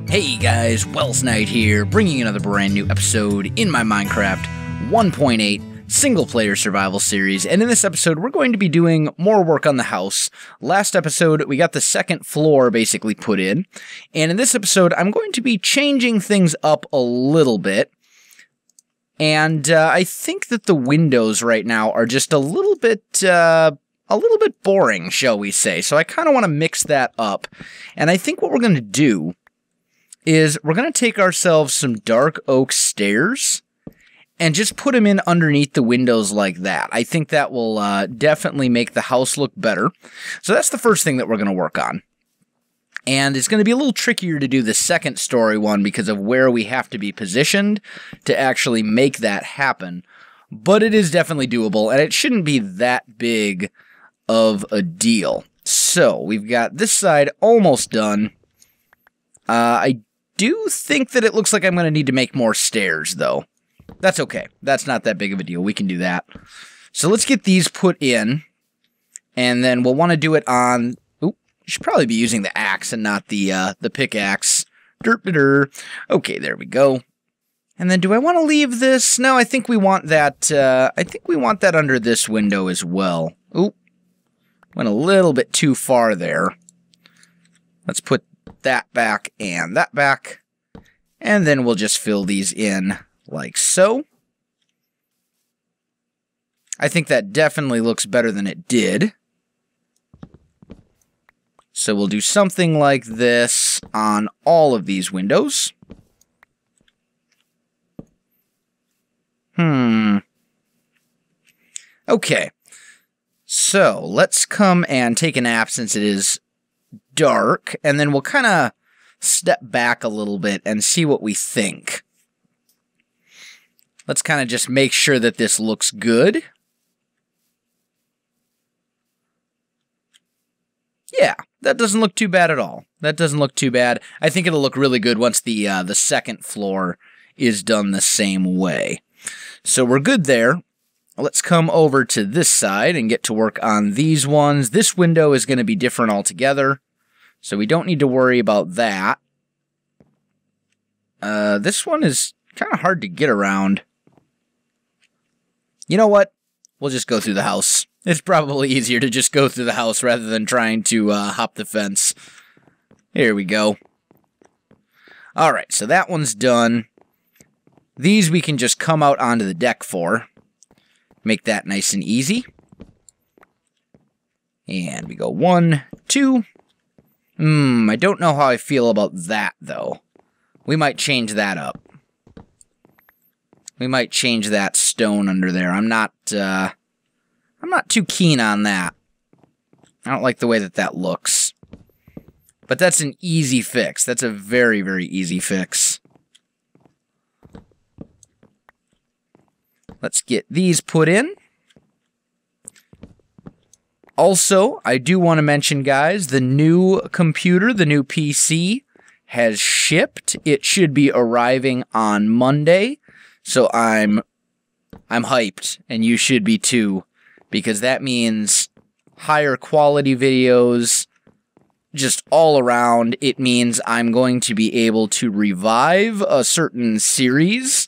Hey guys, Welsknight here, bringing another brand new episode in my Minecraft 1.8 single-player survival series, and in this episode we're going to be doing more work on the house. Last episode we got the second floor basically put in, and in this episode I'm going to be changing things up a little bit, and I think that the windows right now are just a little bit boring, shall we say, so I kind of want to mix that up, and I think what we're going to do is we're going to take ourselves some dark oak stairs and just put them in underneath the windows like that. I think that will definitely make the house look better. So that's the first thing that we're going to work on. And it's going to be a little trickier to do the second story one because of where we have to be positioned to actually make that happen. But it is definitely doable, and it shouldn't be that big of a deal. So we've got this side almost done. I do think that it looks like I'm going to need to make more stairs, though. That's okay. That's not that big of a deal. We can do that. So let's get these put in, and then we'll want to do it on... Oop, you should probably be using the axe and not the pickaxe. Okay, there we go. And then do I want to leave this? No, I think we want that, under this window as well. Oop, went a little bit too far there. Let's put that back and that back, and then we'll just fill these in like so. I think that definitely looks better than it did. So we'll do something like this on all of these windows. Okay, so let's come and take a nap since it is dark, and then we'll kind of step back a little bit and see what we think. Let's kind of just make sure that this looks good. Yeah, that doesn't look too bad at all. That doesn't look too bad. I think it'll look really good once the second floor is done the same way. So we're good there. Let's come over to this side and get to work on these ones. This window is going to be different altogether, so we don't need to worry about that. This one is kind of hard to get around. You know what? We'll just go through the house. It's probably easier to just go through the house rather than trying to hop the fence. Here we go. Alright, so that one's done. These we can just come out onto the deck for. Make that nice and easy. And we go 1, 2. I don't know how I feel about that, though. We might change that up. We might change that stone under there. I'm not too keen on that. I don't like the way that that looks. But that's an easy fix. That's a very, very easy fix. Let's get these put in. Also, I do want to mention, guys, the new computer, the new PC, has shipped. It should be arriving on Monday. So I'm hyped, and you should be too, because that means higher quality videos just all around. It means I'm going to be able to revive a certain series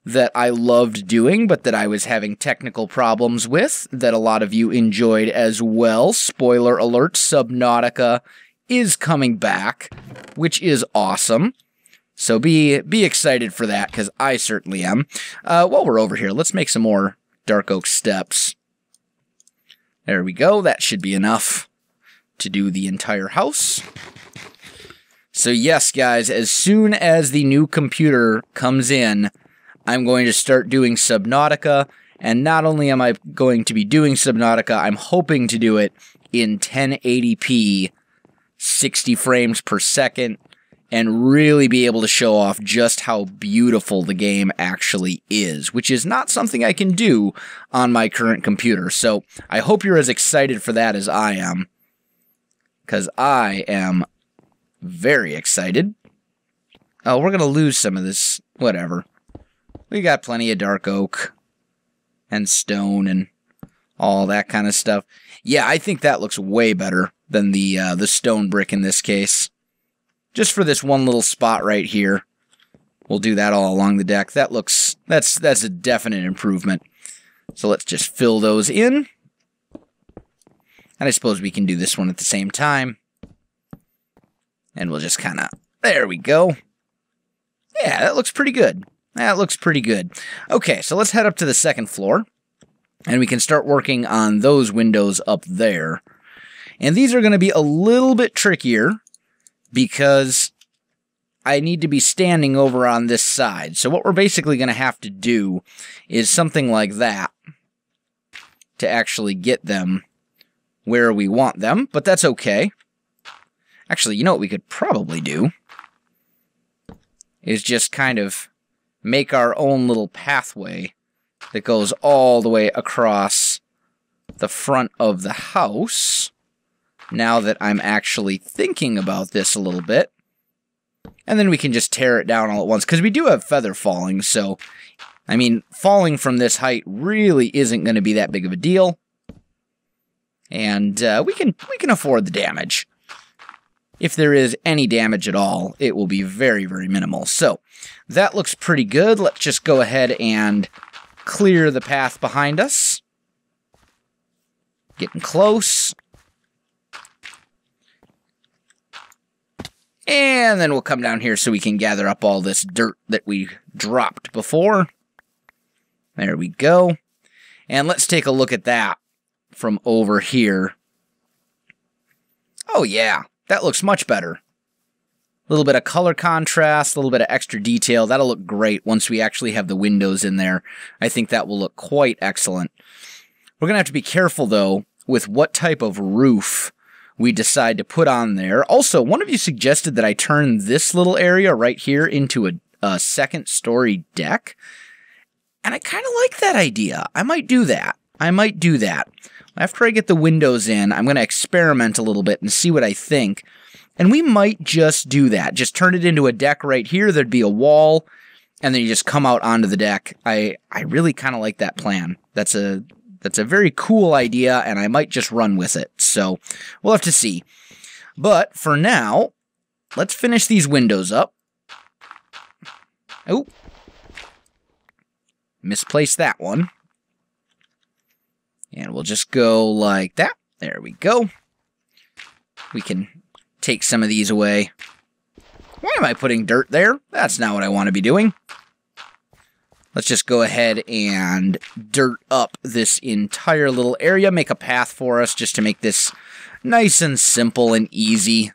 that I loved doing, but that I was having technical problems with, that a lot of you enjoyed as well. Spoiler alert, Subnautica is coming back, which is awesome. So be excited for that, because I certainly am. While we're over here, let's make some more dark oak steps. There we go. That should be enough to do the entire house. So yes, guys, as soon as the new computer comes in, I'm going to start doing Subnautica, and not only am I going to be doing Subnautica, I'm hoping to do it in 1080p, 60 frames per second, and really be able to show off just how beautiful the game actually is, which is not something I can do on my current computer. So I hope you're as excited for that as I am, because I am very excited. Oh, we're going to lose some of this, whatever. We got plenty of dark oak and stone and all that kind of stuff. Yeah, I think that looks way better than the stone brick in this case. just for this one little spot right here. We'll do that all along the deck. That's a definite improvement. So let's just fill those in. And I suppose we can do this one at the same time. And we'll just kind of, there we go. Yeah, that looks pretty good. That looks pretty good. Okay, so let's head up to the second floor. And we can start working on those windows up there. And these are going to be a little bit trickier because I need to be standing over on this side. So what we're basically going to have to do is something like that to actually get them where we want them, but that's okay. Actually, you know what we could probably do is just kind of make our own little pathway that goes all the way across the front of the house. Now that I'm actually thinking about this a little bit. And then we can just tear it down all at once, because we do have feather falling, so, I mean, falling from this height really isn't going to be that big of a deal. And we can afford the damage. If there is any damage at all, it will be very, very minimal. So, that looks pretty good. Let's just go ahead and clear the path behind us. Getting close. And then we'll come down here so we can gather up all this dirt that we dropped before. There we go. And let's take a look at that from over here. Oh yeah, that looks much better. A little bit of color contrast, a little bit of extra detail. That'll look great once we actually have the windows in there. I think that will look quite excellent. We're going to have to be careful, though, with what type of roof we decide to put on there. Also, one of you suggested that I turn this little area right here into a second-story deck. And I kind of like that idea. I might do that. After I get the windows in, I'm going to experiment a little bit and see what I think. And we might just do that. Just turn it into a deck right here. There'd be a wall, and then you just come out onto the deck. I really kind of like that plan. That's a very cool idea, and I might just run with it. So we'll have to see. But for now, let's finish these windows up. Oh. Misplaced that one. And we'll just go like that. There we go. We can take some of these away. Why am I putting dirt there? That's not what I want to be doing. Let's just go ahead and dirt up this entire little area. Make a path for us just to make this nice and simple and easy.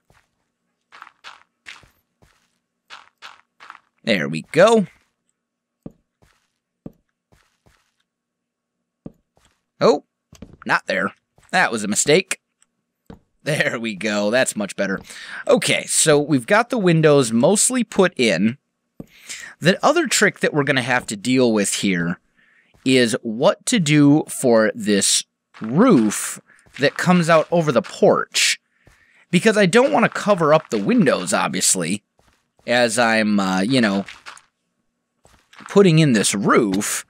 There we go. Oh, not there. That was a mistake. There we go. That's much better. Okay, so we've got the windows mostly put in. The other trick that we're going to have to deal with here is what to do for this roof that comes out over the porch. Because I don't want to cover up the windows, obviously, as I'm, putting in this roof.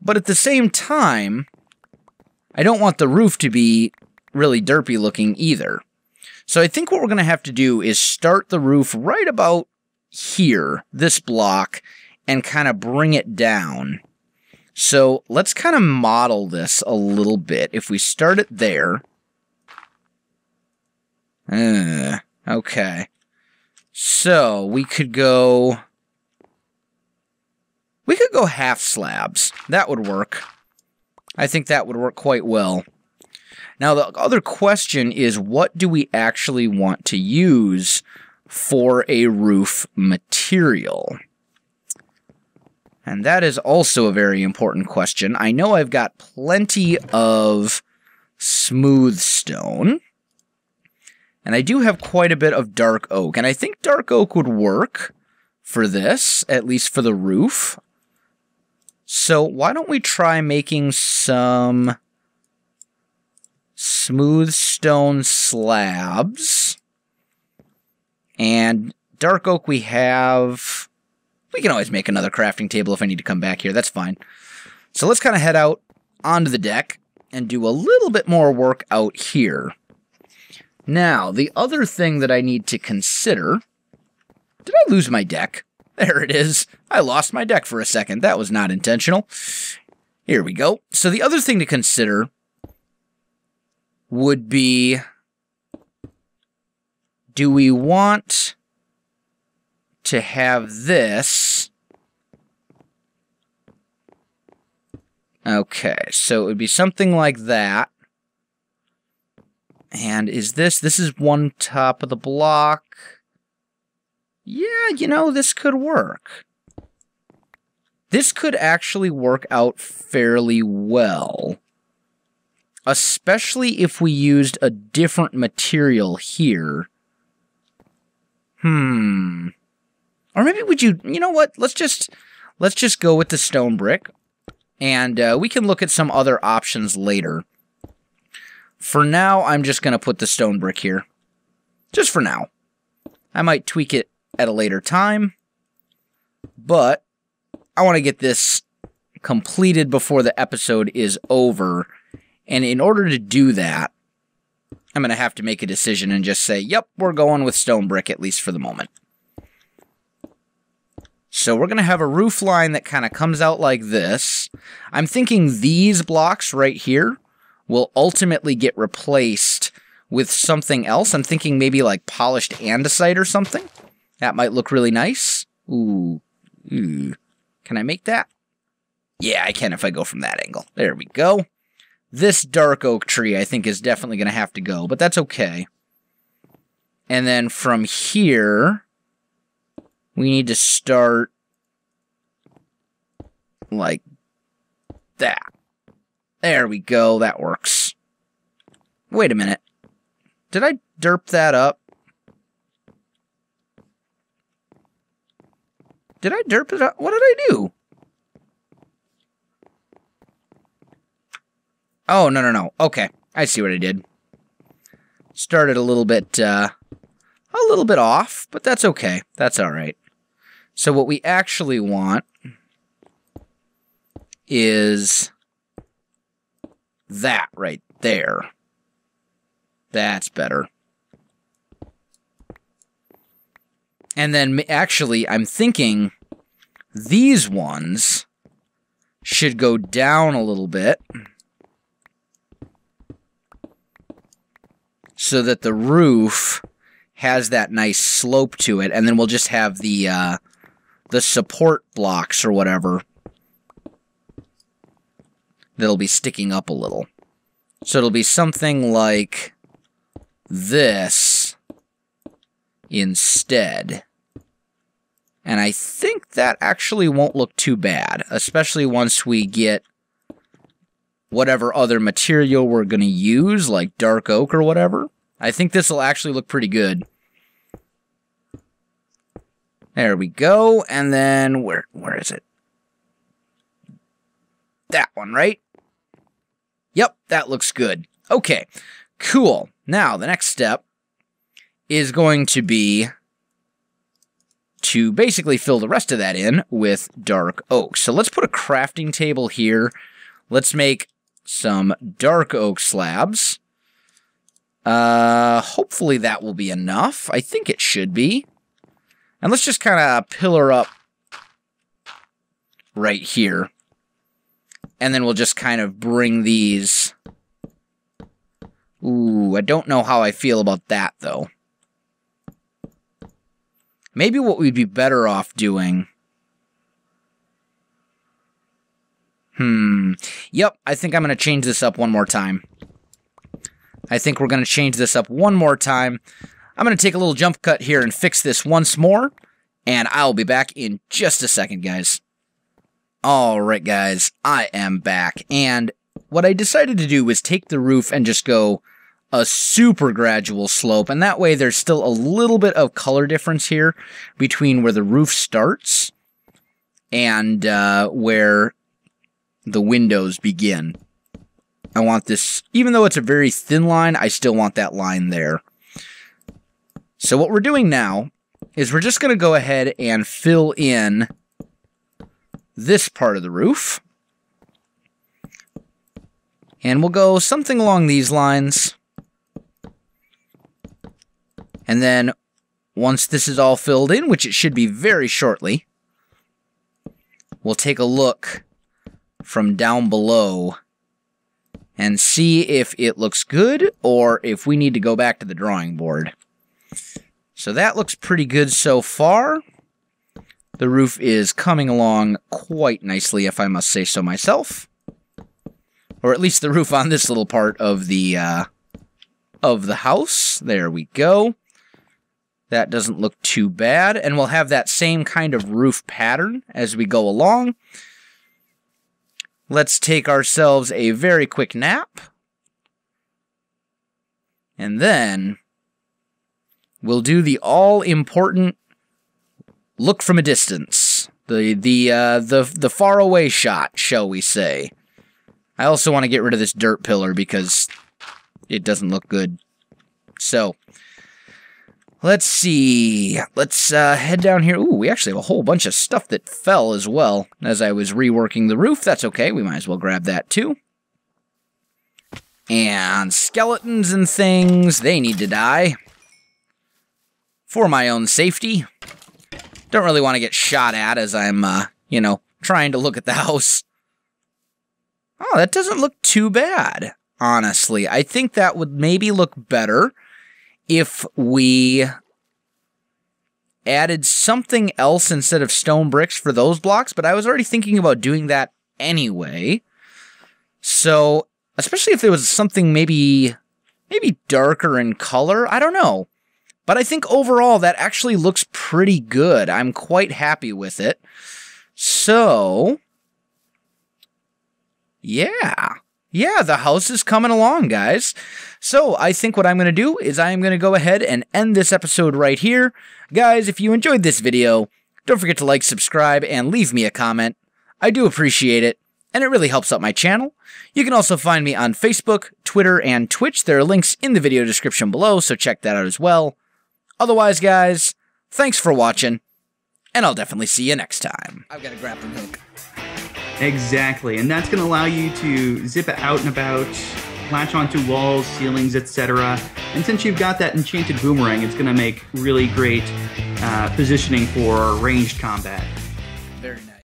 But at the same time, I don't want the roof to be really derpy looking either. So I think what we're going to have to do is start the roof right about here, this block, and kind of bring it down. So let's kind of model this a little bit. If we start it there. Okay. So we could go half slabs. That would work. I think that would work quite well. Now, the other question is, what do we actually want to use for a roof material? And that is also a very important question. I know I've got plenty of smooth stone, and I do have quite a bit of dark oak, and I think dark oak would work for this, at least for the roof. So why don't we try making some smooth stone slabs. And dark oak we have. We can always make another crafting table if I need to come back here. That's fine. So let's kind of head out onto the deck and do a little bit more work out here. Now, the other thing that I need to consider Did I lose my deck? There it is. I lost my deck for a second. That was not intentional. Here we go. So the other thing to consider would be, do we want to have this? Okay, so it would be something like that. And is this is one top of the block. Yeah, you know, this could work. This could actually work out fairly well. Especially if we used a different material here. Or maybe would you know what? Let's just go with the stone brick. And we can look at some other options later. For now, I'm just going to put the stone brick here. Just for now. I might tweak it at a later time. But I want to get this completed before the episode is over. And in order to do that, I'm going to have to make a decision and just say, yep, we're going with stone brick, at least for the moment. So we're going to have a roof line that kind of comes out like this. I'm thinking these blocks right here will ultimately get replaced with something else. I'm thinking maybe like polished andesite or something. That might look really nice. Ooh. Can I make that? Yeah, I can if I go from that angle. There we go. This dark oak tree I think is definitely going to have to go, but that's okay. And then from here, we need to start like that. There we go. That works. Wait a minute. Did I derp that up? Did I derp it up? What did I do? Oh, no. Okay. I see what I did. Started a little bit off, but that's okay. That's all right. So what we actually want is that right there. That's better. And then actually, I'm thinking these ones should go down a little bit so that the roof has that nice slope to it, and then we'll just have the support blocks or whatever that'll be sticking up a little. So it'll be something like this instead. And I think that actually won't look too bad, especially once we get whatever other material we're going to use, like dark oak or whatever. I think this will actually look pretty good. There we go. And then, where is it? That one, right? Yep, that looks good. Okay, cool. Now, the next step is going to be to basically fill the rest of that in with dark oak. So let's put a crafting table here. Let's make some dark oak slabs. Hopefully that will be enough. I think it should be. And let's just kind of pillar up right here. And then we'll just kind of bring these. Ooh, I don't know how I feel about that, though. Maybe what we'd be better off doing. Yep, I think I'm going to change this up one more time. I think we're going to change this up one more time. I'm going to take a little jump cut here and fix this once more. And I'll be back in just a second, guys. Alright, guys, I am back. And what I decided to do was take the roof and just go a super gradual slope, and that way there's still a little bit of color difference here between where the roof starts and where the windows begin. I want this, even though it's a very thin line, I still want that line there. So what we're doing now is we're just going to go ahead and fill in this part of the roof. And we'll go something along these lines. And then once this is all filled in, which it should be very shortly, we'll take a look from down below and see if it looks good or if we need to go back to the drawing board. So that looks pretty good so far. The roof is coming along quite nicely, if I must say so myself. Or at least the roof on this little part of the house. There we go. That doesn't look too bad. And we'll have that same kind of roof pattern as we go along. Let's take ourselves a very quick nap. And then we'll do the all-important look from a distance. The faraway shot, shall we say. I also want to get rid of this dirt pillar because it doesn't look good. So, let's see. Let's head down here. Ooh, we actually have a whole bunch of stuff that fell as well as I was reworking the roof. That's okay. We might as well grab that too. And skeletons and things, they need to die. For my own safety. Don't really want to get shot at as I'm, you know, trying to look at the house. Oh, that doesn't look too bad, honestly. I think that would maybe look better if we added something else instead of stone bricks for those blocks, but I was already thinking about doing that anyway. So, especially if there was something maybe darker in color, I don't know. But I think overall that actually looks pretty good. I'm quite happy with it. So, yeah, the house is coming along, guys. So I think what I'm going to do is I'm going to go ahead and end this episode right here. Guys, if you enjoyed this video, don't forget to like, subscribe, and leave me a comment. I do appreciate it, and it really helps out my channel. You can also find me on Facebook, Twitter, and Twitch. There are links in the video description below, so check that out as well. Otherwise, guys, thanks for watching, and I'll definitely see you next time. I've got a grappling hook. Exactly, and that's going to allow you to zip it out and about, latch onto walls, ceilings, etc. And since you've got that enchanted boomerang, it's going to make really great positioning for ranged combat.